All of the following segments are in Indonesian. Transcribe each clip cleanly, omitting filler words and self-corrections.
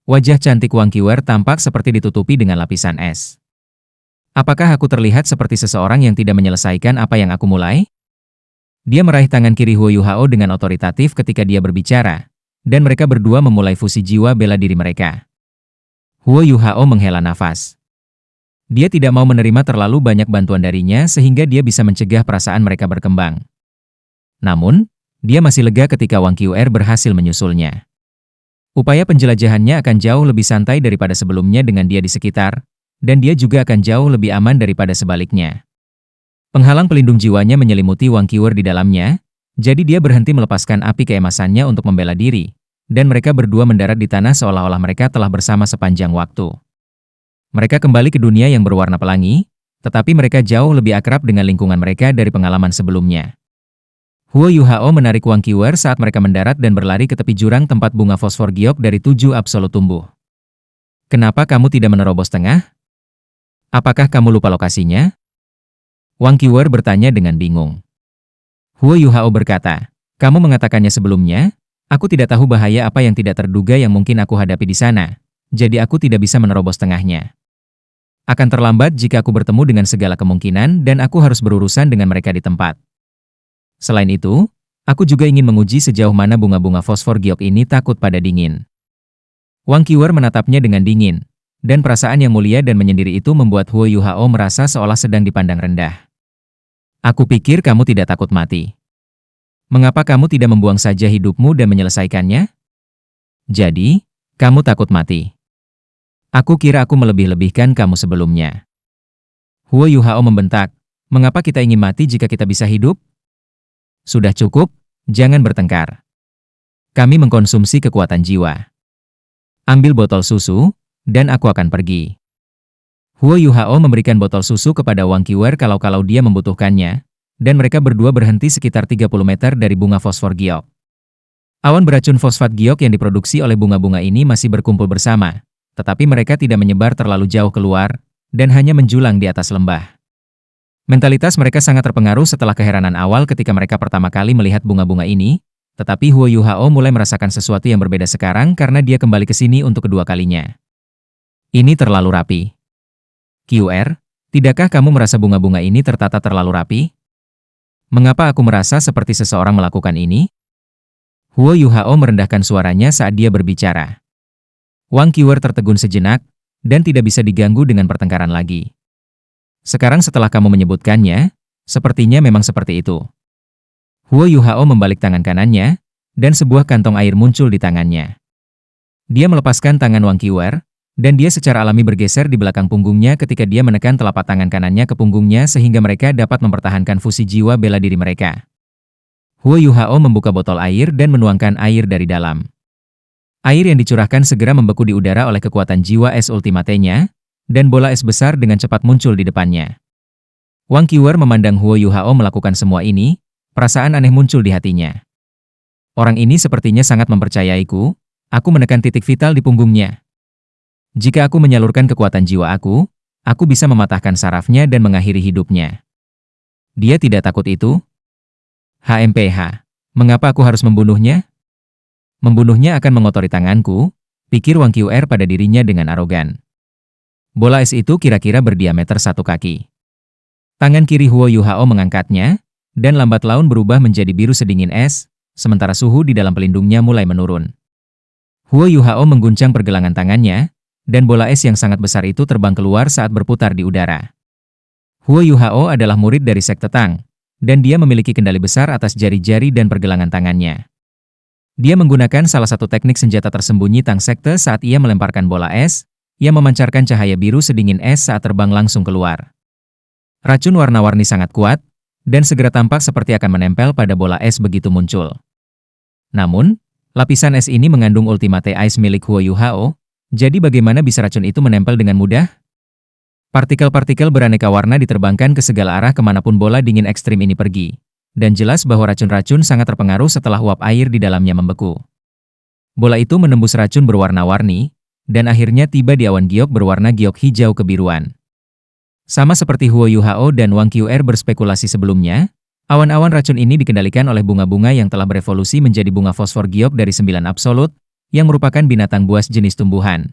Wajah cantik Wang Qiwer tampak seperti ditutupi dengan lapisan es. Apakah aku terlihat seperti seseorang yang tidak menyelesaikan apa yang aku mulai? Dia meraih tangan kiri Huo Yuhao dengan otoritatif ketika dia berbicara, dan mereka berdua memulai fusi jiwa bela diri mereka. Huo Yuhao menghela nafas. Dia tidak mau menerima terlalu banyak bantuan darinya sehingga dia bisa mencegah perasaan mereka berkembang. Namun, dia masih lega ketika Wang Qiwer berhasil menyusulnya. Upaya penjelajahannya akan jauh lebih santai daripada sebelumnya dengan dia di sekitar, dan dia juga akan jauh lebih aman daripada sebaliknya. Penghalang pelindung jiwanya menyelimuti Wang Qiwer di dalamnya, jadi dia berhenti melepaskan api keemasannya untuk membela diri, dan mereka berdua mendarat di tanah seolah-olah mereka telah bersama sepanjang waktu. Mereka kembali ke dunia yang berwarna pelangi, tetapi mereka jauh lebih akrab dengan lingkungan mereka dari pengalaman sebelumnya. Huo Yuhao menarik Wang Qiwer saat mereka mendarat dan berlari ke tepi jurang tempat bunga fosfor giok dari 7 absolut tumbuh. Kenapa kamu tidak menerobos tengah? Apakah kamu lupa lokasinya? Wang Qiwer bertanya dengan bingung. Huo Yuhao berkata, kamu mengatakannya sebelumnya, aku tidak tahu bahaya apa yang tidak terduga yang mungkin aku hadapi di sana, jadi aku tidak bisa menerobos tengahnya. Akan terlambat jika aku bertemu dengan segala kemungkinan dan aku harus berurusan dengan mereka di tempat. Selain itu, aku juga ingin menguji sejauh mana bunga-bunga fosfor giok ini takut pada dingin. Wang Qiwer menatapnya dengan dingin, dan perasaan yang mulia dan menyendiri itu membuat Huo Yuhao merasa seolah sedang dipandang rendah. Aku pikir kamu tidak takut mati. Mengapa kamu tidak membuang saja hidupmu dan menyelesaikannya? Jadi, kamu takut mati. Aku kira aku melebih-lebihkan kamu sebelumnya. Huo Yuhao membentak, mengapa kita ingin mati jika kita bisa hidup? Sudah cukup, jangan bertengkar. Kami mengkonsumsi kekuatan jiwa. Ambil botol susu, dan aku akan pergi. Huo Yuhao memberikan botol susu kepada Wang Qiwer kalau dia membutuhkannya, dan mereka berdua berhenti sekitar 30 meter dari bunga fosfor giok. Awan beracun fosfat giok yang diproduksi oleh bunga-bunga ini masih berkumpul bersama, tetapi mereka tidak menyebar terlalu jauh keluar, dan hanya menjulang di atas lembah. Mentalitas mereka sangat terpengaruh setelah keheranan awal ketika mereka pertama kali melihat bunga-bunga ini, tetapi Huo Yuhao mulai merasakan sesuatu yang berbeda sekarang karena dia kembali ke sini untuk kedua kalinya. Ini terlalu rapi. Qiwer, tidakkah kamu merasa bunga-bunga ini tertata terlalu rapi? Mengapa aku merasa seperti seseorang melakukan ini? Huo Yuhao merendahkan suaranya saat dia berbicara. Wang Qiwer tertegun sejenak, dan tidak bisa diganggu dengan pertengkaran lagi. Sekarang setelah kamu menyebutkannya, sepertinya memang seperti itu. Huo Yuhao membalik tangan kanannya, dan sebuah kantong air muncul di tangannya. Dia melepaskan tangan Wang Qiwer, dan dia secara alami bergeser di belakang punggungnya ketika dia menekan telapak tangan kanannya ke punggungnya sehingga mereka dapat mempertahankan fusi jiwa bela diri mereka. Huo Yuhao membuka botol air dan menuangkan air dari dalam. Air yang dicurahkan segera membeku di udara oleh kekuatan jiwa es ultimatenya, dan bola es besar dengan cepat muncul di depannya. Wang Qiwer memandang Huo Yuhao melakukan semua ini, perasaan aneh muncul di hatinya. Orang ini sepertinya sangat mempercayaiku, aku menekan titik vital di punggungnya. Jika aku menyalurkan kekuatan jiwa aku bisa mematahkan sarafnya dan mengakhiri hidupnya. Dia tidak takut itu? HMPH, mengapa aku harus membunuhnya? Membunuhnya akan mengotori tanganku, pikir Wang Qiwer pada dirinya dengan arogan. Bola es itu kira-kira berdiameter 1 kaki. Tangan kiri Huo Yuhao mengangkatnya, dan lambat laun berubah menjadi biru sedingin es, sementara suhu di dalam pelindungnya mulai menurun. Huo Yuhao mengguncang pergelangan tangannya, dan bola es yang sangat besar itu terbang keluar saat berputar di udara. Huo Yuhao adalah murid dari sekte Tang, dan dia memiliki kendali besar atas jari-jari dan pergelangan tangannya. Dia menggunakan salah satu teknik senjata tersembunyi Tang sekte saat ia melemparkan bola es, yang memancarkan cahaya biru sedingin es saat terbang langsung keluar. Racun warna-warni sangat kuat, dan segera tampak seperti akan menempel pada bola es begitu muncul. Namun, lapisan es ini mengandung Ultimate Ice milik Huo Yuhao, jadi bagaimana bisa racun itu menempel dengan mudah? Partikel-partikel beraneka warna diterbangkan ke segala arah kemanapun bola dingin ekstrim ini pergi, dan jelas bahwa racun-racun sangat terpengaruh setelah uap air di dalamnya membeku. Bola itu menembus racun berwarna-warni, dan akhirnya tiba di awan giok berwarna giok hijau kebiruan. Sama seperti Huo Yuhao dan Wang Qiwer berspekulasi sebelumnya, awan-awan racun ini dikendalikan oleh bunga-bunga yang telah berevolusi menjadi bunga fosfor giok dari 9 absolut, yang merupakan binatang buas jenis tumbuhan.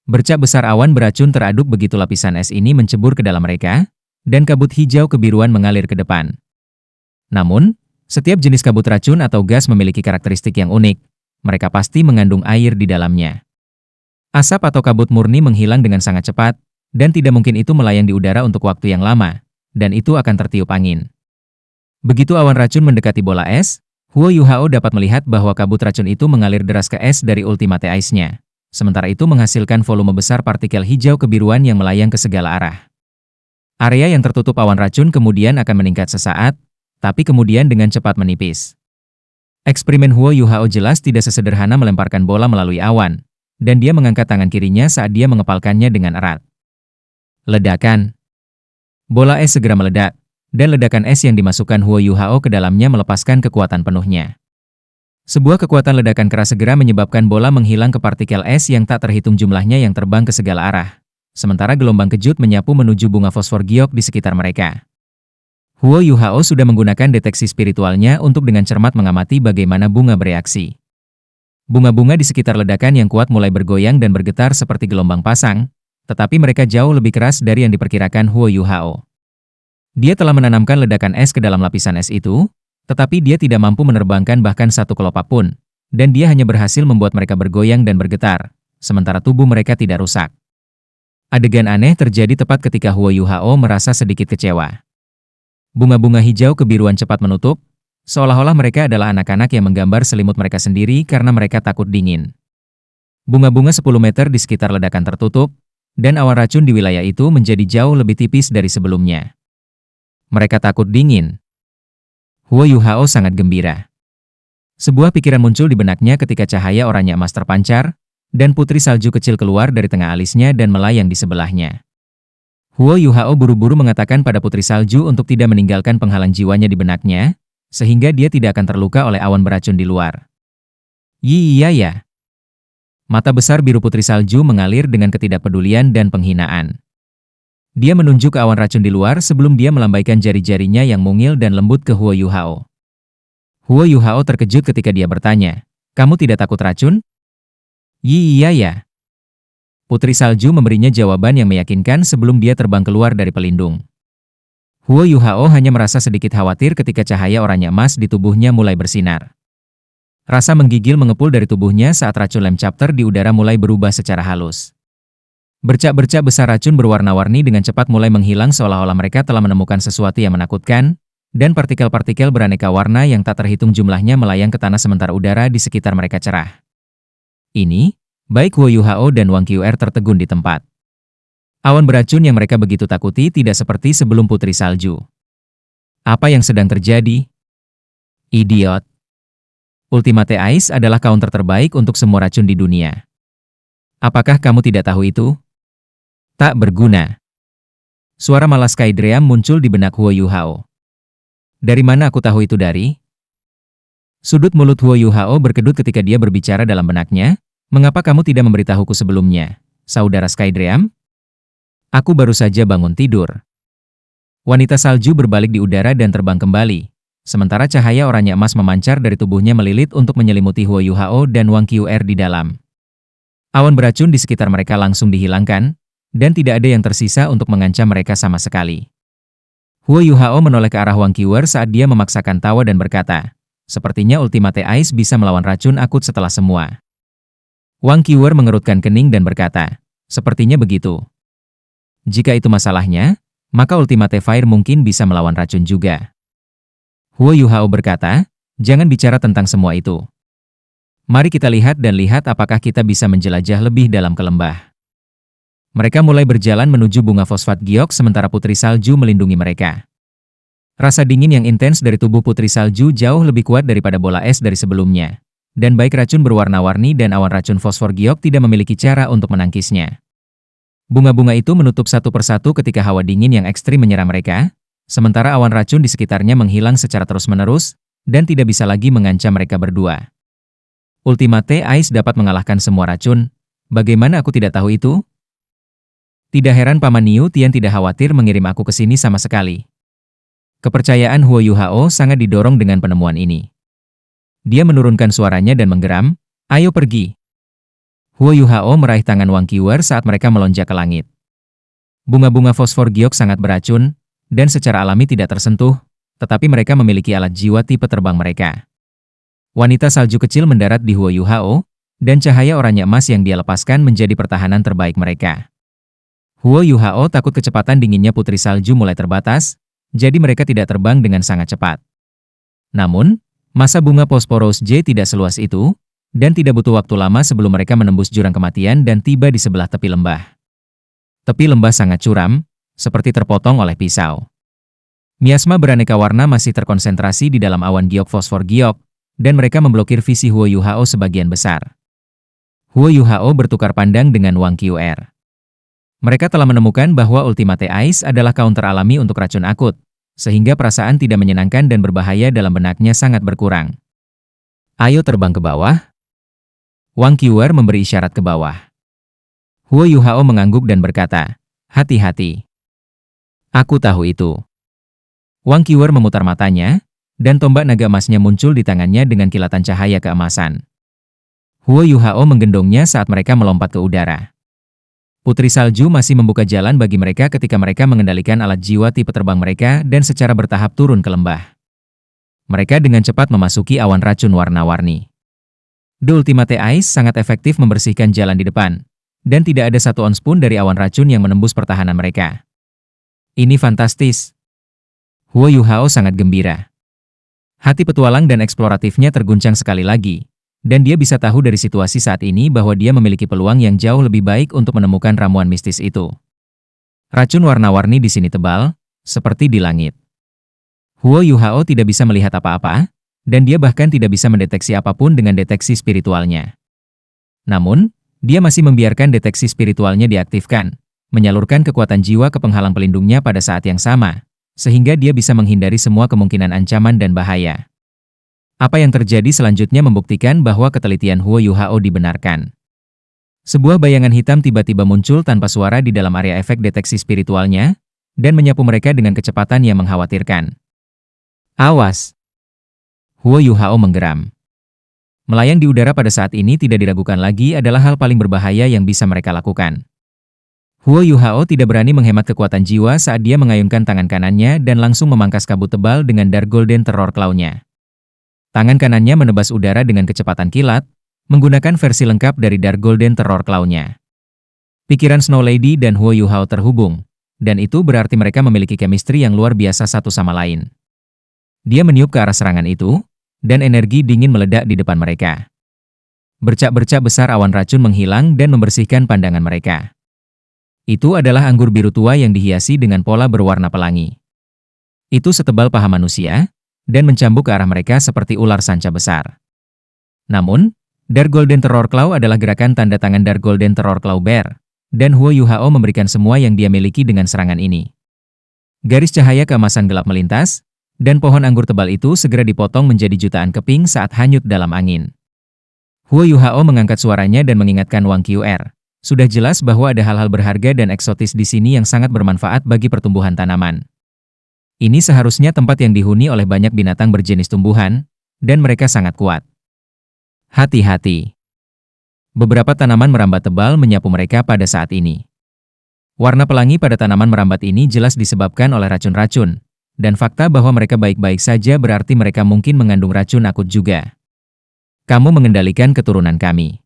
Bercak besar awan beracun teraduk begitu lapisan es ini mencebur ke dalam mereka, dan kabut hijau kebiruan mengalir ke depan. Namun, setiap jenis kabut racun atau gas memiliki karakteristik yang unik. Mereka pasti mengandung air di dalamnya. Asap atau kabut murni menghilang dengan sangat cepat, dan tidak mungkin itu melayang di udara untuk waktu yang lama, dan itu akan tertiup angin. Begitu awan racun mendekati bola es, Huo Yuhao dapat melihat bahwa kabut racun itu mengalir deras ke es dari Ultimate Ice-nya. Sementara itu menghasilkan volume besar partikel hijau kebiruan yang melayang ke segala arah. Area yang tertutup awan racun kemudian akan meningkat sesaat, tapi kemudian dengan cepat menipis. Eksperimen Huo Yuhao jelas tidak sesederhana melemparkan bola melalui awan, dan dia mengangkat tangan kirinya saat dia mengepalkannya dengan erat. Ledakan. Bola es segera meledak, dan ledakan es yang dimasukkan Huo Yuhao ke dalamnya melepaskan kekuatan penuhnya. Sebuah kekuatan ledakan keras segera menyebabkan bola menghilang ke partikel es yang tak terhitung jumlahnya yang terbang ke segala arah. Sementara gelombang kejut menyapu menuju bunga fosfor giok di sekitar mereka. Huo Yuhao sudah menggunakan deteksi spiritualnya untuk dengan cermat mengamati bagaimana bunga bereaksi. Bunga-bunga di sekitar ledakan yang kuat mulai bergoyang dan bergetar seperti gelombang pasang, tetapi mereka jauh lebih keras dari yang diperkirakan Huo Yuhao. Dia telah menanamkan ledakan es ke dalam lapisan es itu, tetapi dia tidak mampu menerbangkan bahkan satu kelopak pun, dan dia hanya berhasil membuat mereka bergoyang dan bergetar, sementara tubuh mereka tidak rusak. Adegan aneh terjadi tepat ketika Huo Yuhao merasa sedikit kecewa. Bunga-bunga hijau kebiruan cepat menutup, seolah-olah mereka adalah anak-anak yang menggambar selimut mereka sendiri karena mereka takut dingin. Bunga-bunga 10 meter di sekitar ledakan tertutup, dan awan racun di wilayah itu menjadi jauh lebih tipis dari sebelumnya. Mereka takut dingin. Huo Yuhao sangat gembira. Sebuah pikiran muncul di benaknya ketika cahaya oranye emas terpancar, dan putri salju kecil keluar dari tengah alisnya dan melayang di sebelahnya. Huo Yuhao buru-buru mengatakan pada putri salju untuk tidak meninggalkan penghalang jiwanya di benaknya, sehingga dia tidak akan terluka oleh awan beracun di luar. Iya ya. Mata besar biru putri salju mengalir dengan ketidakpedulian dan penghinaan. Dia menunjuk ke awan racun di luar sebelum dia melambaikan jari-jarinya yang mungil dan lembut ke Huo Yuhao. Huo Yuhao terkejut ketika dia bertanya, "Kamu tidak takut racun?" Iya ya. Putri salju memberinya jawaban yang meyakinkan sebelum dia terbang keluar dari pelindung. Huo Yuhao hanya merasa sedikit khawatir ketika cahaya oranye emas di tubuhnya mulai bersinar. Rasa menggigil mengepul dari tubuhnya saat racun lem chapter di udara mulai berubah secara halus. Bercak-bercak besar racun berwarna-warni dengan cepat mulai menghilang seolah-olah mereka telah menemukan sesuatu yang menakutkan, dan partikel-partikel beraneka warna yang tak terhitung jumlahnya melayang ke tanah sementara udara di sekitar mereka cerah. Ini, baik Huo Yuhao dan Wang Qiuer tertegun di tempat. Awan beracun yang mereka begitu takuti tidak seperti sebelum putri salju. Apa yang sedang terjadi? Idiot. Ultimate Ice adalah counter terbaik untuk semua racun di dunia. Apakah kamu tidak tahu itu? Tak berguna. Suara malas Skydream muncul di benak Huo Yuhao. Dari mana aku tahu itu dari? Sudut mulut Huo Yuhao berkedut ketika dia berbicara dalam benaknya. Mengapa kamu tidak memberitahuku sebelumnya, saudara Skydream? Aku baru saja bangun tidur. Wanita salju berbalik di udara dan terbang kembali. Sementara cahaya oranye emas memancar dari tubuhnya melilit untuk menyelimuti Huo Yuhao dan Wang Qiuer di dalam. Awan beracun di sekitar mereka langsung dihilangkan, dan tidak ada yang tersisa untuk mengancam mereka sama sekali. Huo Yuhao menoleh ke arah Wang Qiuer saat dia memaksakan tawa dan berkata, "Sepertinya Ultimate Ice bisa melawan racun akut setelah semua." Wang Qiuer mengerutkan kening dan berkata, "Sepertinya begitu. Jika itu masalahnya, maka Ultimate Fire mungkin bisa melawan racun juga." Huo Yuhao berkata, "Jangan bicara tentang semua itu. Mari kita lihat apakah kita bisa menjelajah lebih dalam ke lembah." Mereka mulai berjalan menuju bunga fosfat giok sementara putri salju melindungi mereka. Rasa dingin yang intens dari tubuh putri salju jauh lebih kuat daripada bola es dari sebelumnya. Dan baik racun berwarna-warni dan awan racun fosfor giok tidak memiliki cara untuk menangkisnya. Bunga-bunga itu menutup satu persatu ketika hawa dingin yang ekstrim menyerang mereka, sementara awan racun di sekitarnya menghilang secara terus-menerus, dan tidak bisa lagi mengancam mereka berdua. Ultimate Ice dapat mengalahkan semua racun. Bagaimana aku tidak tahu itu? Tidak heran Paman Niu Tian tidak khawatir mengirim aku ke sini sama sekali. Kepercayaan Huo Yuhao sangat didorong dengan penemuan ini. Dia menurunkan suaranya dan menggeram, Ayo pergi. Huo Yuhao meraih tangan Wang Qiuer saat mereka melonjak ke langit. Bunga-bunga fosfor giok sangat beracun, dan secara alami tidak tersentuh, tetapi mereka memiliki alat jiwa tipe terbang mereka. Wanita salju kecil mendarat di Huo Yuhao, dan cahaya oranye emas yang dia lepaskan menjadi pertahanan terbaik mereka. Huo Yuhao takut kecepatan dinginnya putri salju mulai terbatas, jadi mereka tidak terbang dengan sangat cepat. Namun, masa bunga Posporos J tidak seluas itu, dan tidak butuh waktu lama sebelum mereka menembus jurang kematian dan tiba di sebelah tepi lembah. Tepi lembah sangat curam, seperti terpotong oleh pisau. Miasma beraneka warna masih terkonsentrasi di dalam awan giok fosfor giok, dan mereka memblokir visi Huo Yuhao sebagian besar. Huo Yuhao bertukar pandang dengan Wang Qiuer. Mereka telah menemukan bahwa Ultimate Ice adalah counter alami untuk racun akut, sehingga perasaan tidak menyenangkan dan berbahaya dalam benaknya sangat berkurang. Ayo terbang ke bawah. Wang Qiuer memberi isyarat ke bawah. Huo Yuhao mengangguk dan berkata, hati-hati. Aku tahu itu. Wang Qiuer memutar matanya, dan tombak naga emasnya muncul di tangannya dengan kilatan cahaya keemasan. Huo Yuhao menggendongnya saat mereka melompat ke udara. Putri salju masih membuka jalan bagi mereka ketika mereka mengendalikan alat jiwa tipe terbang mereka dan secara bertahap turun ke lembah. Mereka dengan cepat memasuki awan racun warna-warni. The Ultimate Ice sangat efektif membersihkan jalan di depan, dan tidak ada satu ons pun dari awan racun yang menembus pertahanan mereka. Ini fantastis. Huo Yuhao sangat gembira. Hati petualang dan eksploratifnya terguncang sekali lagi, dan dia bisa tahu dari situasi saat ini bahwa dia memiliki peluang yang jauh lebih baik untuk menemukan ramuan mistis itu. Racun warna-warni di sini tebal, seperti di langit. Huo Yuhao tidak bisa melihat apa-apa, dan dia bahkan tidak bisa mendeteksi apapun dengan deteksi spiritualnya. Namun, dia masih membiarkan deteksi spiritualnya diaktifkan, menyalurkan kekuatan jiwa ke penghalang pelindungnya pada saat yang sama, sehingga dia bisa menghindari semua kemungkinan ancaman dan bahaya. Apa yang terjadi selanjutnya membuktikan bahwa ketelitian Huo Yuhao dibenarkan. Sebuah bayangan hitam tiba-tiba muncul tanpa suara di dalam area efek deteksi spiritualnya, dan menyapu mereka dengan kecepatan yang mengkhawatirkan. Awas! Huo Yuhao menggeram. Melayang di udara pada saat ini tidak diragukan lagi adalah hal paling berbahaya yang bisa mereka lakukan. Huo Yuhao tidak berani menghemat kekuatan jiwa saat dia mengayunkan tangan kanannya dan langsung memangkas kabut tebal dengan Dark Golden Terror Claw-nya. Tangan kanannya menebas udara dengan kecepatan kilat, menggunakan versi lengkap dari Dark Golden Terror Claw-nya. Pikiran Snow Lady dan Huo Yuhao terhubung, dan itu berarti mereka memiliki chemistry yang luar biasa satu sama lain. Dia meniup ke arah serangan itu, dan energi dingin meledak di depan mereka. Bercak-bercak besar awan racun menghilang dan membersihkan pandangan mereka. Itu adalah anggur biru tua yang dihiasi dengan pola berwarna pelangi. Itu setebal paha manusia, dan mencambuk ke arah mereka seperti ular sanca besar. Namun, Dark Golden Terror Claw adalah gerakan tanda tangan Dark Golden Terror Claw Bear, dan Huo Yuhao memberikan semua yang dia miliki dengan serangan ini. Garis cahaya keemasan gelap melintas, dan pohon anggur tebal itu segera dipotong menjadi jutaan keping saat hanyut dalam angin. Huo Yuhao mengangkat suaranya dan mengingatkan Wang Qiuer. Sudah jelas bahwa ada hal-hal berharga dan eksotis di sini yang sangat bermanfaat bagi pertumbuhan tanaman. Ini seharusnya tempat yang dihuni oleh banyak binatang berjenis tumbuhan, dan mereka sangat kuat. Hati-hati. Beberapa tanaman merambat tebal menyapu mereka pada saat ini. Warna pelangi pada tanaman merambat ini jelas disebabkan oleh racun-racun, dan fakta bahwa mereka baik-baik saja berarti mereka mungkin mengandung racun akut juga. Kamu mengendalikan keturunan kami.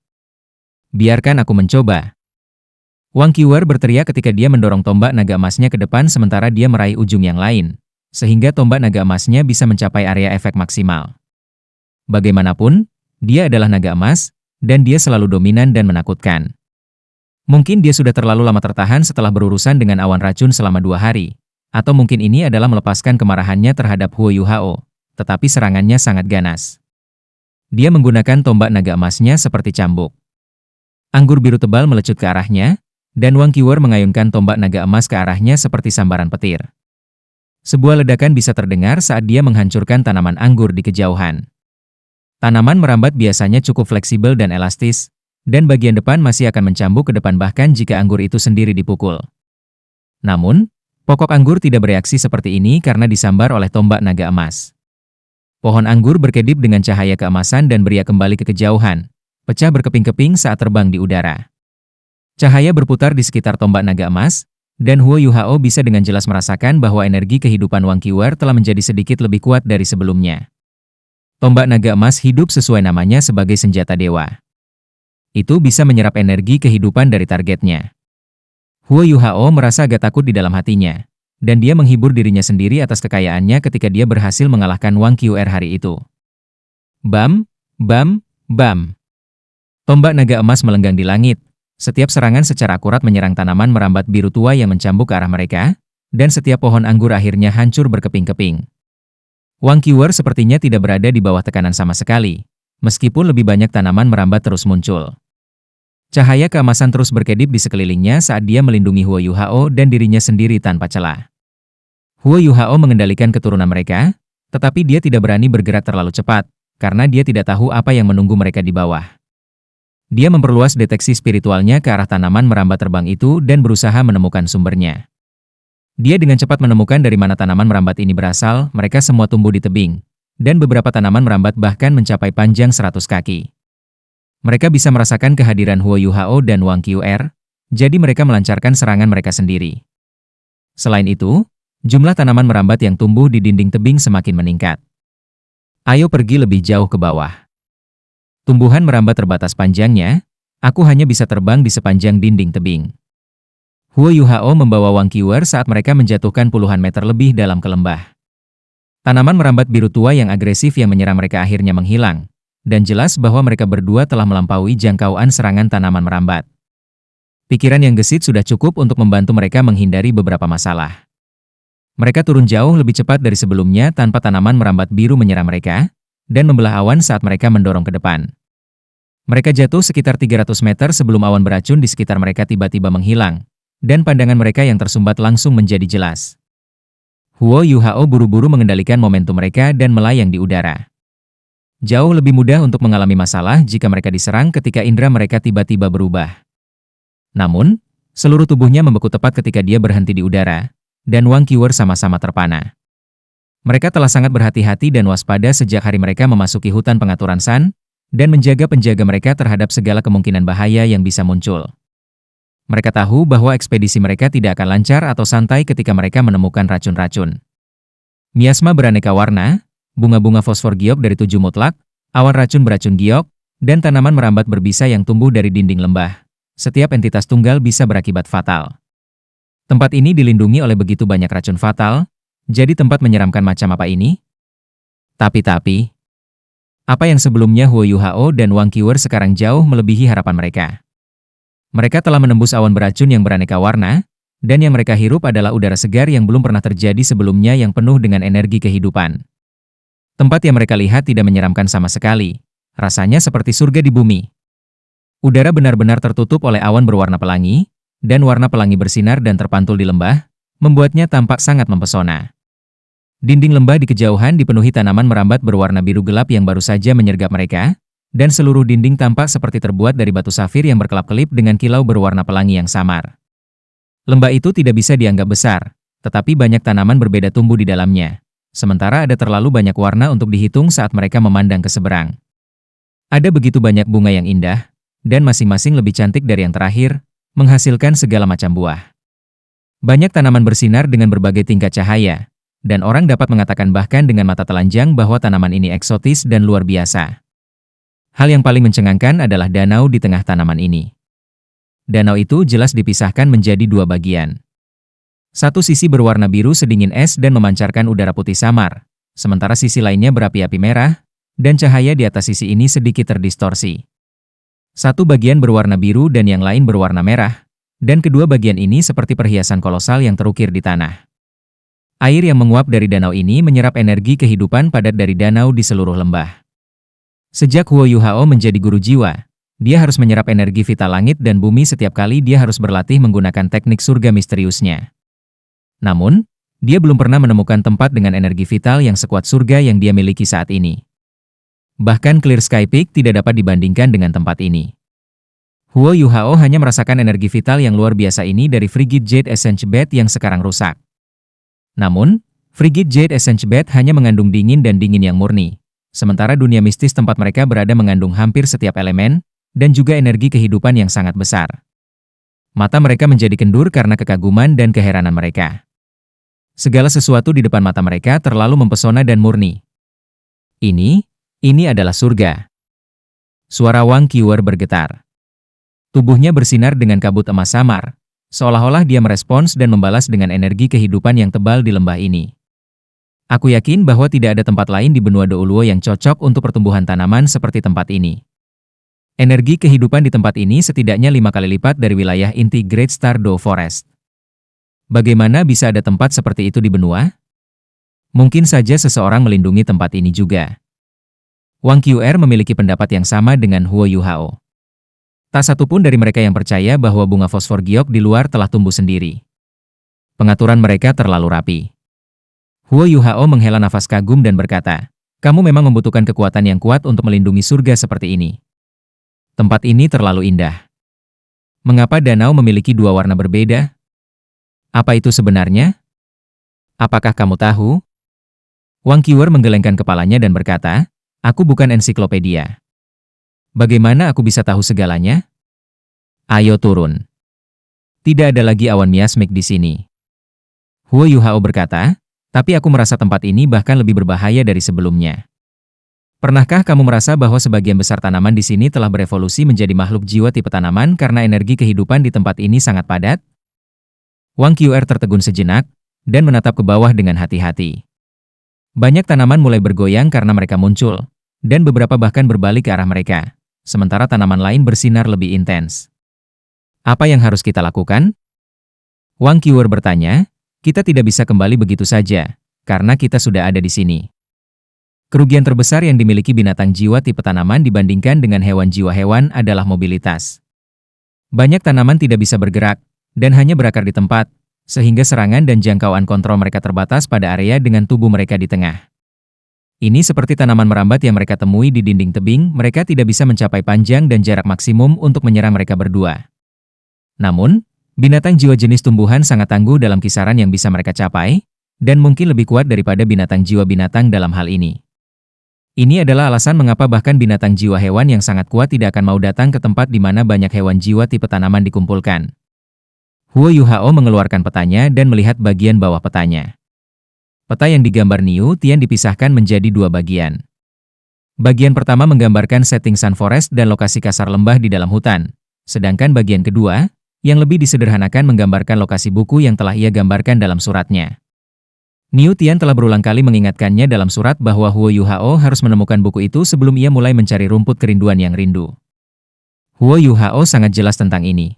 Biarkan aku mencoba. Wang Qiuer berteriak ketika dia mendorong tombak naga emasnya ke depan sementara dia meraih ujung yang lain, sehingga tombak naga emasnya bisa mencapai area efek maksimal. Bagaimanapun, dia adalah naga emas, dan dia selalu dominan dan menakutkan. Mungkin dia sudah terlalu lama tertahan setelah berurusan dengan awan racun selama 2 hari. Atau mungkin ini adalah melepaskan kemarahannya terhadap Huo Yuhao, tetapi serangannya sangat ganas. Dia menggunakan tombak naga emasnya seperti cambuk. Anggur biru tebal melecut ke arahnya, dan Wang Qiuer mengayunkan tombak naga emas ke arahnya seperti sambaran petir. Sebuah ledakan bisa terdengar saat dia menghancurkan tanaman anggur di kejauhan. Tanaman merambat biasanya cukup fleksibel dan elastis, dan bagian depan masih akan mencambuk ke depan bahkan jika anggur itu sendiri dipukul. Namun, pokok anggur tidak bereaksi seperti ini karena disambar oleh tombak naga emas. Pohon anggur berkedip dengan cahaya keemasan dan beria kembali ke kejauhan, pecah berkeping-keping saat terbang di udara. Cahaya berputar di sekitar tombak naga emas, dan Huo Yuhao bisa dengan jelas merasakan bahwa energi kehidupan Wang Qiuer telah menjadi sedikit lebih kuat dari sebelumnya. Tombak naga emas hidup sesuai namanya sebagai senjata dewa. Itu bisa menyerap energi kehidupan dari targetnya. Huo Yuhao merasa agak takut di dalam hatinya, dan dia menghibur dirinya sendiri atas kekayaannya ketika dia berhasil mengalahkan Wang Qiuer hari itu. Bam, bam, bam. Tombak naga emas melenggang di langit. Setiap serangan secara akurat menyerang tanaman merambat biru tua yang mencambuk ke arah mereka, dan setiap pohon anggur akhirnya hancur berkeping-keping. Wang Qiuer sepertinya tidak berada di bawah tekanan sama sekali, meskipun lebih banyak tanaman merambat terus muncul. Cahaya keemasan terus berkedip di sekelilingnya saat dia melindungi Huo Yuhao dan dirinya sendiri tanpa celah. Huo Yuhao mengendalikan keturunan mereka, tetapi dia tidak berani bergerak terlalu cepat, karena dia tidak tahu apa yang menunggu mereka di bawah. Dia memperluas deteksi spiritualnya ke arah tanaman merambat terbang itu dan berusaha menemukan sumbernya. Dia dengan cepat menemukan dari mana tanaman merambat ini berasal, mereka semua tumbuh di tebing, dan beberapa tanaman merambat bahkan mencapai panjang 100 kaki. Mereka bisa merasakan kehadiran Huo Yuhao dan Wang Qiuer, jadi mereka melancarkan serangan mereka sendiri. Selain itu, jumlah tanaman merambat yang tumbuh di dinding tebing semakin meningkat. Ayo pergi lebih jauh ke bawah. Tumbuhan merambat terbatas panjangnya, aku hanya bisa terbang di sepanjang dinding tebing. Huo Yuhao membawa Wang Qiuer saat mereka menjatuhkan puluhan meter lebih dalam ke lembah. Tanaman merambat biru tua yang agresif yang menyerang mereka akhirnya menghilang, dan jelas bahwa mereka berdua telah melampaui jangkauan serangan tanaman merambat. Pikiran yang gesit sudah cukup untuk membantu mereka menghindari beberapa masalah. Mereka turun jauh lebih cepat dari sebelumnya tanpa tanaman merambat biru menyerang mereka, dan membelah awan saat mereka mendorong ke depan. Mereka jatuh sekitar 300 meter sebelum awan beracun di sekitar mereka tiba-tiba menghilang, dan pandangan mereka yang tersumbat langsung menjadi jelas. Huo Yuhao buru-buru mengendalikan momentum mereka dan melayang di udara. Jauh lebih mudah untuk mengalami masalah jika mereka diserang ketika indera mereka tiba-tiba berubah. Namun, seluruh tubuhnya membeku tepat ketika dia berhenti di udara, dan Wang Qiuer sama-sama terpana. Mereka telah sangat berhati-hati dan waspada sejak hari mereka memasuki hutan pengaturan San, dan menjaga penjaga mereka terhadap segala kemungkinan bahaya yang bisa muncul. Mereka tahu bahwa ekspedisi mereka tidak akan lancar atau santai ketika mereka menemukan racun-racun. Miasma beraneka warna, bunga-bunga fosfor giok dari 7 mutlak, awan racun beracun giok, dan tanaman merambat berbisa yang tumbuh dari dinding lembah. Setiap entitas tunggal bisa berakibat fatal. Tempat ini dilindungi oleh begitu banyak racun fatal. Jadi tempat menyeramkan macam apa ini? Tapi, apa yang sebelumnya Huo Yuhao dan Wang Qiuer sekarang jauh melebihi harapan mereka. Mereka telah menembus awan beracun yang beraneka warna, dan yang mereka hirup adalah udara segar yang belum pernah terjadi sebelumnya yang penuh dengan energi kehidupan. Tempat yang mereka lihat tidak menyeramkan sama sekali, rasanya seperti surga di bumi. Udara benar-benar tertutup oleh awan berwarna pelangi, dan warna pelangi bersinar dan terpantul di lembah, membuatnya tampak sangat mempesona. Dinding lembah di kejauhan dipenuhi tanaman merambat berwarna biru gelap yang baru saja menyergap mereka, dan seluruh dinding tampak seperti terbuat dari batu safir yang berkelap-kelip dengan kilau berwarna pelangi yang samar. Lembah itu tidak bisa dianggap besar, tetapi banyak tanaman berbeda tumbuh di dalamnya, sementara ada terlalu banyak warna untuk dihitung saat mereka memandang ke seberang. Ada begitu banyak bunga yang indah, dan masing-masing lebih cantik dari yang terakhir, menghasilkan segala macam buah. Banyak tanaman bersinar dengan berbagai tingkat cahaya, dan orang dapat mengatakan bahkan dengan mata telanjang bahwa tanaman ini eksotis dan luar biasa. Hal yang paling mencengangkan adalah danau di tengah tanaman ini. Danau itu jelas dipisahkan menjadi dua bagian. Satu sisi berwarna biru sedingin es dan memancarkan udara putih samar, sementara sisi lainnya berapi-api merah, dan cahaya di atas sisi ini sedikit terdistorsi. Satu bagian berwarna biru dan yang lain berwarna merah, dan kedua bagian ini seperti perhiasan kolosal yang terukir di tanah. Air yang menguap dari danau ini menyerap energi kehidupan padat dari danau di seluruh lembah. Sejak Huo Yuhao menjadi guru jiwa, dia harus menyerap energi vital langit dan bumi setiap kali dia harus berlatih menggunakan teknik surga misteriusnya. Namun, dia belum pernah menemukan tempat dengan energi vital yang sekuat surga yang dia miliki saat ini. Bahkan Clear Sky Peak tidak dapat dibandingkan dengan tempat ini. Huo Yuhao hanya merasakan energi vital yang luar biasa ini dari Frigid Jade Essence Bed yang sekarang rusak. Namun, Frigid Jade Essence Bed hanya mengandung dingin dan dingin yang murni. Sementara dunia mistis tempat mereka berada mengandung hampir setiap elemen, dan juga energi kehidupan yang sangat besar. Mata mereka menjadi kendur karena kekaguman dan keheranan mereka. Segala sesuatu di depan mata mereka terlalu mempesona dan murni. Ini adalah surga. Suara Wang Qiuer bergetar. Tubuhnya bersinar dengan kabut emas samar, seolah-olah dia merespons dan membalas dengan energi kehidupan yang tebal di lembah ini. Aku yakin bahwa tidak ada tempat lain di benua Douluo yang cocok untuk pertumbuhan tanaman seperti tempat ini. Energi kehidupan di tempat ini setidaknya 5 kali lipat dari wilayah inti Great Star Dou Forest. Bagaimana bisa ada tempat seperti itu di benua? Mungkin saja seseorang melindungi tempat ini juga. Wang Qiuer memiliki pendapat yang sama dengan Huo Yuhao. Tak satu pun dari mereka yang percaya bahwa bunga fosfor giok di luar telah tumbuh sendiri. Pengaturan mereka terlalu rapi. Huo Yuhao menghela nafas kagum dan berkata, "Kamu memang membutuhkan kekuatan yang kuat untuk melindungi surga seperti ini. Tempat ini terlalu indah. Mengapa danau memiliki dua warna berbeda? Apa itu sebenarnya? Apakah kamu tahu?" Wang Qiuer menggelengkan kepalanya dan berkata, "Aku bukan ensiklopedia. Bagaimana aku bisa tahu segalanya? Ayo turun. Tidak ada lagi awan miasmik di sini." Huo Yuhao berkata, "Tapi aku merasa tempat ini bahkan lebih berbahaya dari sebelumnya. Pernahkah kamu merasa bahwa sebagian besar tanaman di sini telah berevolusi menjadi makhluk jiwa tipe tanaman karena energi kehidupan di tempat ini sangat padat?" Wang Qiuer tertegun sejenak dan menatap ke bawah dengan hati-hati. Banyak tanaman mulai bergoyang karena mereka muncul, dan beberapa bahkan berbalik ke arah mereka, sementara tanaman lain bersinar lebih intens. Apa yang harus kita lakukan? Wang Qiuer bertanya, "Kita tidak bisa kembali begitu saja, karena kita sudah ada di sini. Kerugian terbesar yang dimiliki binatang jiwa tipe tanaman dibandingkan dengan hewan jiwa hewan adalah mobilitas. Banyak tanaman tidak bisa bergerak, dan hanya berakar di tempat, sehingga serangan dan jangkauan kontrol mereka terbatas pada area dengan tubuh mereka di tengah. Ini seperti tanaman merambat yang mereka temui di dinding tebing, mereka tidak bisa mencapai panjang dan jarak maksimum untuk menyerang mereka berdua. Namun, binatang jiwa jenis tumbuhan sangat tangguh dalam kisaran yang bisa mereka capai, dan mungkin lebih kuat daripada binatang jiwa binatang dalam hal ini. Ini adalah alasan mengapa bahkan binatang jiwa hewan yang sangat kuat tidak akan mau datang ke tempat di mana banyak hewan jiwa tipe tanaman dikumpulkan." Huo Yuhao mengeluarkan petanya dan melihat bagian bawah petanya. Peta yang digambar Niu Tian dipisahkan menjadi dua bagian. Bagian pertama menggambarkan setting Sun Forest dan lokasi kasar lembah di dalam hutan, sedangkan bagian kedua, yang lebih disederhanakan menggambarkan lokasi buku yang telah ia gambarkan dalam suratnya. Niu Tian telah berulang kali mengingatkannya dalam surat bahwa Huo Yuhao harus menemukan buku itu sebelum ia mulai mencari rumput kerinduan yang rindu. Huo Yuhao sangat jelas tentang ini.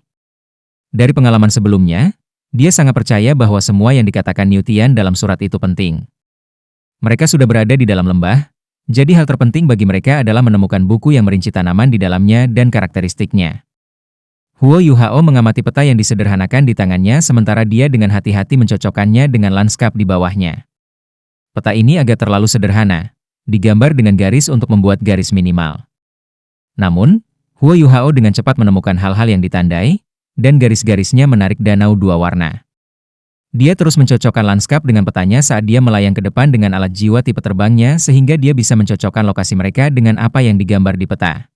Dari pengalaman sebelumnya, dia sangat percaya bahwa semua yang dikatakan Niu Tian dalam surat itu penting. Mereka sudah berada di dalam lembah, jadi hal terpenting bagi mereka adalah menemukan buku yang merinci tanaman di dalamnya dan karakteristiknya. Huo Yuhao mengamati peta yang disederhanakan di tangannya sementara dia dengan hati-hati mencocokkannya dengan lanskap di bawahnya. Peta ini agak terlalu sederhana, digambar dengan garis untuk membuat garis minimal. Namun, Huo Yuhao dengan cepat menemukan hal-hal yang ditandai, dan garis-garisnya menarik danau dua warna. Dia terus mencocokkan lanskap dengan petanya saat dia melayang ke depan dengan alat jiwa tipe terbangnya sehingga dia bisa mencocokkan lokasi mereka dengan apa yang digambar di peta.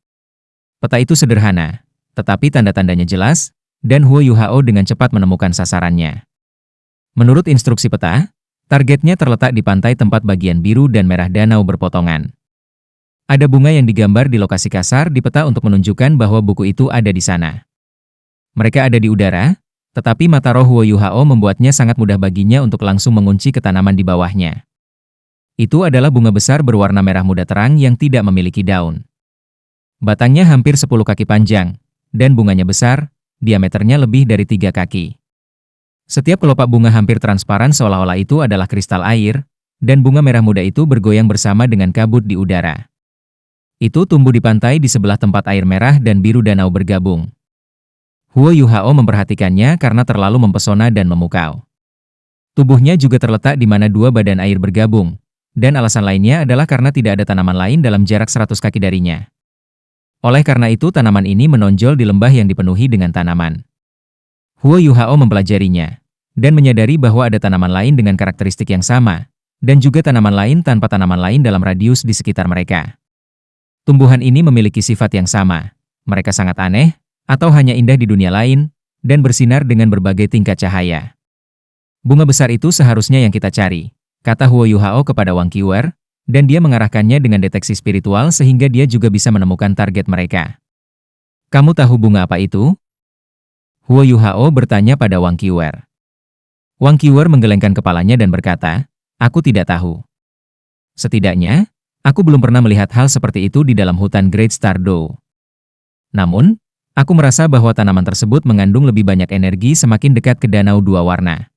Peta itu sederhana, tetapi tanda-tandanya jelas, dan Huo Yuhao dengan cepat menemukan sasarannya. Menurut instruksi peta, targetnya terletak di pantai tempat bagian biru dan merah danau berpotongan. Ada bunga yang digambar di lokasi kasar di peta untuk menunjukkan bahwa buku itu ada di sana. Mereka ada di udara, tetapi mata roh Huo Yuhao membuatnya sangat mudah baginya untuk langsung mengunci ke tanaman di bawahnya. Itu adalah bunga besar berwarna merah muda terang yang tidak memiliki daun. Batangnya hampir 10 kaki panjang, dan bunganya besar, diameternya lebih dari 3 kaki. Setiap kelopak bunga hampir transparan seolah-olah itu adalah kristal air, dan bunga merah muda itu bergoyang bersama dengan kabut di udara. Itu tumbuh di pantai di sebelah tempat air merah dan biru danau bergabung. Huo Yuhao memperhatikannya karena terlalu mempesona dan memukau. Tubuhnya juga terletak di mana dua badan air bergabung, dan alasan lainnya adalah karena tidak ada tanaman lain dalam jarak 100 kaki darinya. Oleh karena itu tanaman ini menonjol di lembah yang dipenuhi dengan tanaman. Huo Yuhao mempelajarinya, dan menyadari bahwa ada tanaman lain dengan karakteristik yang sama, dan juga tanaman lain tanpa tanaman lain dalam radius di sekitar mereka. Tumbuhan ini memiliki sifat yang sama. Mereka sangat aneh, atau hanya indah di dunia lain, dan bersinar dengan berbagai tingkat cahaya. Bunga besar itu seharusnya yang kita cari, kata Huo Yuhao kepada Wang Qiwer, dan dia mengarahkannya dengan deteksi spiritual sehingga dia juga bisa menemukan target mereka. Kamu tahu bunga apa itu? Huo Yuhao bertanya pada Wang Qiwer. Wang Qiwer menggelengkan kepalanya dan berkata, aku tidak tahu. Setidaknya, aku belum pernah melihat hal seperti itu di dalam hutan Great Star Doe. Namun, aku merasa bahwa tanaman tersebut mengandung lebih banyak energi semakin dekat ke danau dua warna.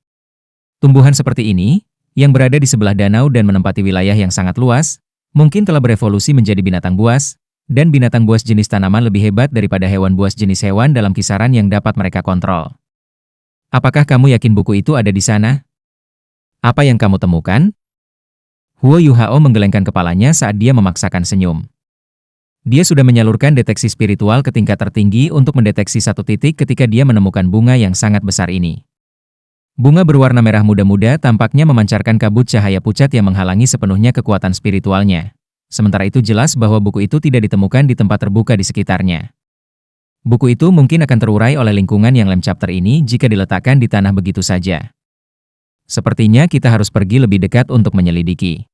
Tumbuhan seperti ini, yang berada di sebelah danau dan menempati wilayah yang sangat luas, mungkin telah berevolusi menjadi binatang buas, dan binatang buas jenis tanaman lebih hebat daripada hewan buas jenis hewan dalam kisaran yang dapat mereka kontrol. Apakah kamu yakin buku itu ada di sana? Apa yang kamu temukan? Huo Yuhao menggelengkan kepalanya saat dia memaksakan senyum. Dia sudah menyalurkan deteksi spiritual ke tingkat tertinggi untuk mendeteksi satu titik ketika dia menemukan bunga yang sangat besar ini. Bunga berwarna merah muda-muda tampaknya memancarkan kabut cahaya pucat yang menghalangi sepenuhnya kekuatan spiritualnya. Sementara itu jelas bahwa buku itu tidak ditemukan di tempat terbuka di sekitarnya. Buku itu mungkin akan terurai oleh lingkungan yang lem chapter ini jika diletakkan di tanah begitu saja. Sepertinya kita harus pergi lebih dekat untuk menyelidiki.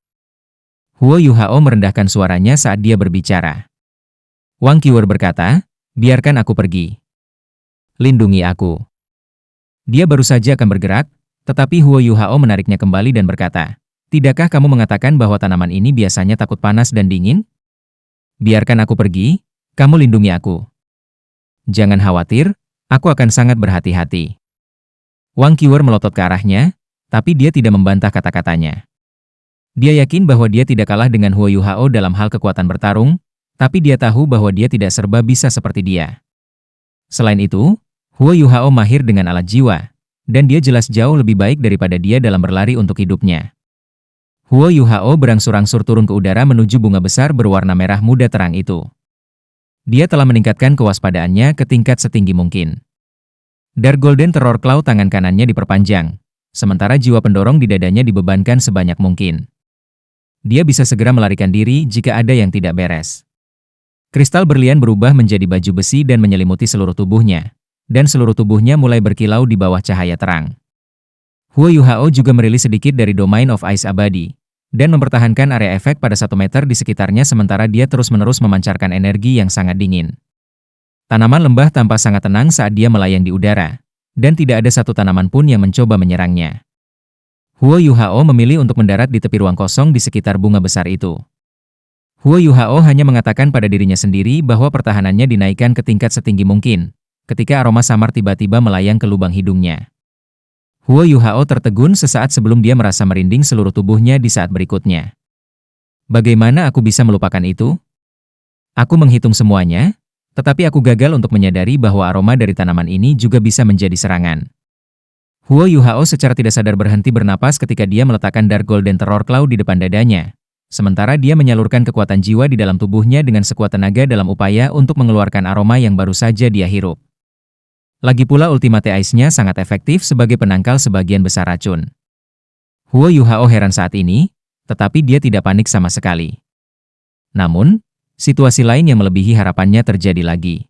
Huo Yuhao merendahkan suaranya saat dia berbicara. Wang Qiwer berkata, biarkan aku pergi. Lindungi aku. Dia baru saja akan bergerak, tetapi Huo Yuhao menariknya kembali dan berkata, tidakkah kamu mengatakan bahwa tanaman ini biasanya takut panas dan dingin? Biarkan aku pergi, kamu lindungi aku. Jangan khawatir, aku akan sangat berhati-hati. Wang Qiwer melotot ke arahnya, tapi dia tidak membantah kata-katanya. Dia yakin bahwa dia tidak kalah dengan Huo Yuhao dalam hal kekuatan bertarung, tapi dia tahu bahwa dia tidak serba bisa seperti dia. Selain itu, Huo Yuhao mahir dengan alat jiwa, dan dia jelas jauh lebih baik daripada dia dalam berlari untuk hidupnya. Huo Yuhao berangsur-angsur turun ke udara menuju bunga besar berwarna merah muda terang itu. Dia telah meningkatkan kewaspadaannya ke tingkat setinggi mungkin. Dark Golden Terror Claw tangan kanannya diperpanjang, sementara jiwa pendorong di dadanya dibebankan sebanyak mungkin. Dia bisa segera melarikan diri jika ada yang tidak beres. Kristal berlian berubah menjadi baju besi dan menyelimuti seluruh tubuhnya, dan seluruh tubuhnya mulai berkilau di bawah cahaya terang. Huo Yuhao juga merilis sedikit dari Domain of Ice abadi, dan mempertahankan area efek pada 1 meter di sekitarnya sementara dia terus-menerus memancarkan energi yang sangat dingin. Tanaman lembah tampak sangat tenang saat dia melayang di udara, dan tidak ada satu tanaman pun yang mencoba menyerangnya. Huo Yuhao memilih untuk mendarat di tepi ruang kosong di sekitar bunga besar itu. Huo Yuhao hanya mengatakan pada dirinya sendiri bahwa pertahanannya dinaikkan ke tingkat setinggi mungkin, ketika aroma samar tiba-tiba melayang ke lubang hidungnya. Huo Yuhao tertegun sesaat sebelum dia merasa merinding seluruh tubuhnya di saat berikutnya. Bagaimana aku bisa melupakan itu? Aku menghitung semuanya, tetapi aku gagal untuk menyadari bahwa aroma dari tanaman ini juga bisa menjadi serangan. Huo Yuhao secara tidak sadar berhenti bernapas ketika dia meletakkan Dark Golden Terror Claw di depan dadanya, sementara dia menyalurkan kekuatan jiwa di dalam tubuhnya dengan sekuat tenaga dalam upaya untuk mengeluarkan aroma yang baru saja dia hirup. Lagi pula Ultimate Ice-nya sangat efektif sebagai penangkal sebagian besar racun. Huo Yuhao heran saat ini, tetapi dia tidak panik sama sekali. Namun, situasi lain yang melebihi harapannya terjadi lagi.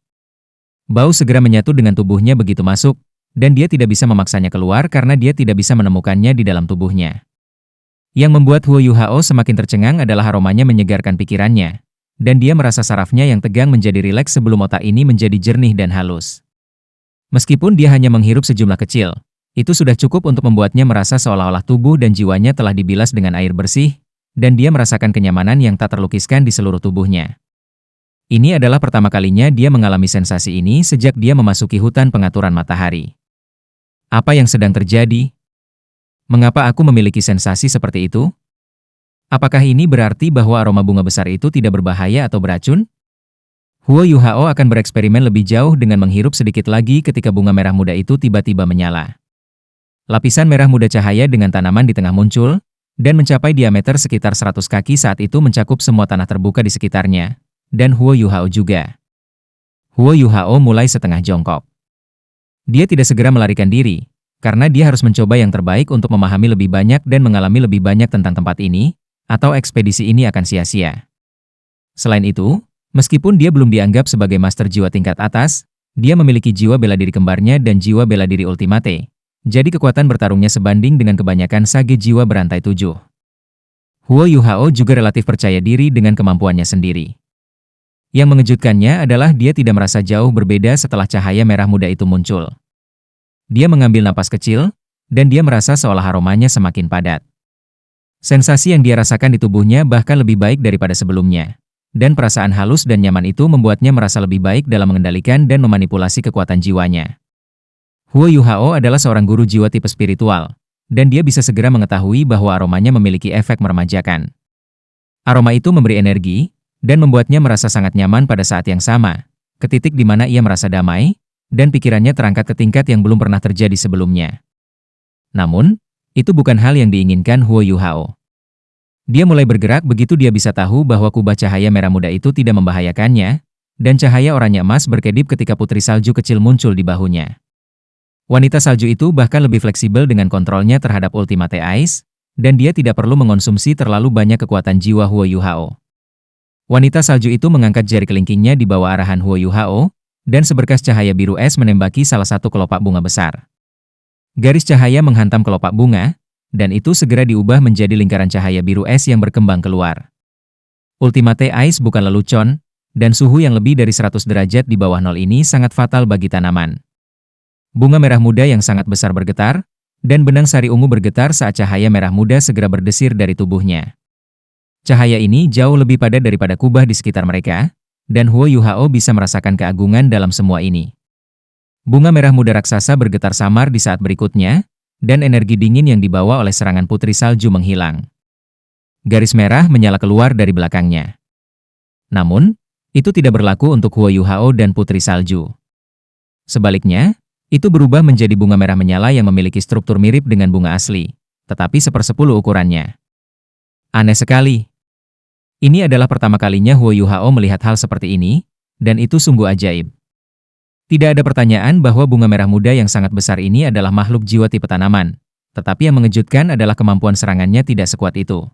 Bau segera menyatu dengan tubuhnya begitu masuk, dan dia tidak bisa memaksanya keluar karena dia tidak bisa menemukannya di dalam tubuhnya. Yang membuat Huo Yuhao semakin tercengang adalah aromanya menyegarkan pikirannya, dan dia merasa sarafnya yang tegang menjadi rileks sebelum otak ini menjadi jernih dan halus. Meskipun dia hanya menghirup sejumlah kecil, itu sudah cukup untuk membuatnya merasa seolah-olah tubuh dan jiwanya telah dibilas dengan air bersih, dan dia merasakan kenyamanan yang tak terlukiskan di seluruh tubuhnya. Ini adalah pertama kalinya dia mengalami sensasi ini sejak dia memasuki hutan pengaturan matahari. Apa yang sedang terjadi? Mengapa aku memiliki sensasi seperti itu? Apakah ini berarti bahwa aroma bunga besar itu tidak berbahaya atau beracun? Huo Yuhao akan bereksperimen lebih jauh dengan menghirup sedikit lagi ketika bunga merah muda itu tiba-tiba menyala. Lapisan merah muda cahaya dengan tanaman di tengah muncul, dan mencapai diameter sekitar 100 kaki saat itu mencakup semua tanah terbuka di sekitarnya, dan Huo Yuhao juga. Huo Yuhao mulai setengah jongkok. Dia tidak segera melarikan diri, karena dia harus mencoba yang terbaik untuk memahami lebih banyak dan mengalami lebih banyak tentang tempat ini, atau ekspedisi ini akan sia-sia. Selain itu, Meskipun dia belum dianggap sebagai master jiwa tingkat atas, dia memiliki jiwa bela diri kembarnya dan jiwa bela diri ultimate. Jadi kekuatan bertarungnya sebanding dengan kebanyakan sage jiwa berantai 7. Huo Yuhao juga relatif percaya diri dengan kemampuannya sendiri. Yang mengejutkannya adalah dia tidak merasa jauh berbeda setelah cahaya merah muda itu muncul. Dia mengambil napas kecil, dan dia merasa seolah aromanya semakin padat. Sensasi yang dia rasakan di tubuhnya bahkan lebih baik daripada sebelumnya. Dan perasaan halus dan nyaman itu membuatnya merasa lebih baik dalam mengendalikan dan memanipulasi kekuatan jiwanya. Huo Yuhao adalah seorang guru jiwa tipe spiritual, dan dia bisa segera mengetahui bahwa aromanya memiliki efek meremajakan. Aroma itu memberi energi, dan membuatnya merasa sangat nyaman pada saat yang sama, ke titik di mana ia merasa damai, dan pikirannya terangkat ke tingkat yang belum pernah terjadi sebelumnya. Namun, itu bukan hal yang diinginkan Huo Yuhao. Dia mulai bergerak begitu dia bisa tahu bahwa kubah cahaya merah muda itu tidak membahayakannya, dan cahaya oranye emas berkedip ketika putri salju kecil muncul di bahunya. Wanita salju itu bahkan lebih fleksibel dengan kontrolnya terhadap Ultimate Ice, dan dia tidak perlu mengonsumsi terlalu banyak kekuatan jiwa Huo Yuhao. Wanita salju itu mengangkat jari kelingkingnya di bawah arahan Huo Yuhao, dan seberkas cahaya biru es menembaki salah satu kelopak bunga besar. Garis cahaya menghantam kelopak bunga, dan itu segera diubah menjadi lingkaran cahaya biru es yang berkembang keluar. Ultimate Ice bukan lelucon, dan suhu yang lebih dari 100 derajat di bawah nol ini sangat fatal bagi tanaman. Bunga merah muda yang sangat besar bergetar, dan benang sari ungu bergetar saat cahaya merah muda segera berdesir dari tubuhnya. Cahaya ini jauh lebih padat daripada kubah di sekitar mereka, dan Huo Yuhao bisa merasakan keagungan dalam semua ini. Bunga merah muda raksasa bergetar samar di saat berikutnya, dan energi dingin yang dibawa oleh serangan putri salju menghilang. Garis merah menyala keluar dari belakangnya. Namun, itu tidak berlaku untuk Huo Yuhao dan putri salju. Sebaliknya, itu berubah menjadi bunga merah menyala yang memiliki struktur mirip dengan bunga asli, tetapi 1/10 ukurannya. Aneh sekali. Ini adalah pertama kalinya Huo Yuhao melihat hal seperti ini, dan itu sungguh ajaib. Tidak ada pertanyaan bahwa bunga merah muda yang sangat besar ini adalah makhluk jiwa tipe tanaman, tetapi yang mengejutkan adalah kemampuan serangannya tidak sekuat itu.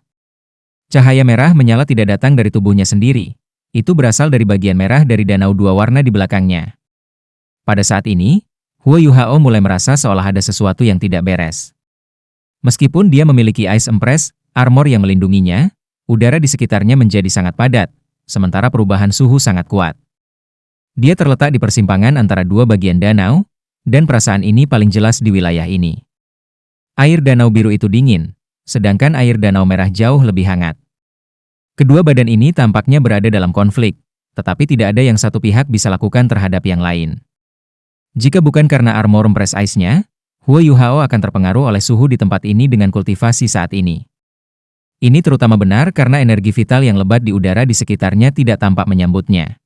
Cahaya merah menyala tidak datang dari tubuhnya sendiri, itu berasal dari bagian merah dari danau dua warna di belakangnya. Pada saat ini, Huo Yuhao mulai merasa seolah ada sesuatu yang tidak beres. Meskipun dia memiliki Ice Empress, armor yang melindunginya, udara di sekitarnya menjadi sangat padat, sementara perubahan suhu sangat kuat. Dia terletak di persimpangan antara dua bagian danau, dan perasaan ini paling jelas di wilayah ini. Air danau biru itu dingin, sedangkan air danau merah jauh lebih hangat. Kedua badan ini tampaknya berada dalam konflik, tetapi tidak ada yang satu pihak bisa lakukan terhadap yang lain. Jika bukan karena armor Empress Ice-nya, Huo Yuhao akan terpengaruh oleh suhu di tempat ini dengan kultivasi saat ini. Ini terutama benar karena energi vital yang lebat di udara di sekitarnya tidak tampak menyambutnya.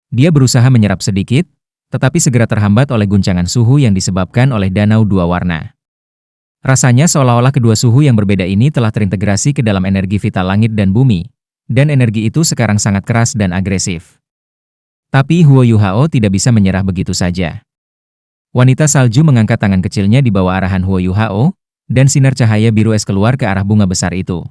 Dia berusaha menyerap sedikit, tetapi segera terhambat oleh guncangan suhu yang disebabkan oleh danau dua warna. Rasanya seolah-olah kedua suhu yang berbeda ini telah terintegrasi ke dalam energi vital langit dan bumi, dan energi itu sekarang sangat keras dan agresif. Tapi Huo Yuhao tidak bisa menyerah begitu saja. Wanita salju mengangkat tangan kecilnya di bawah arahan Huo Yuhao, dan sinar cahaya biru es keluar ke arah bunga besar itu.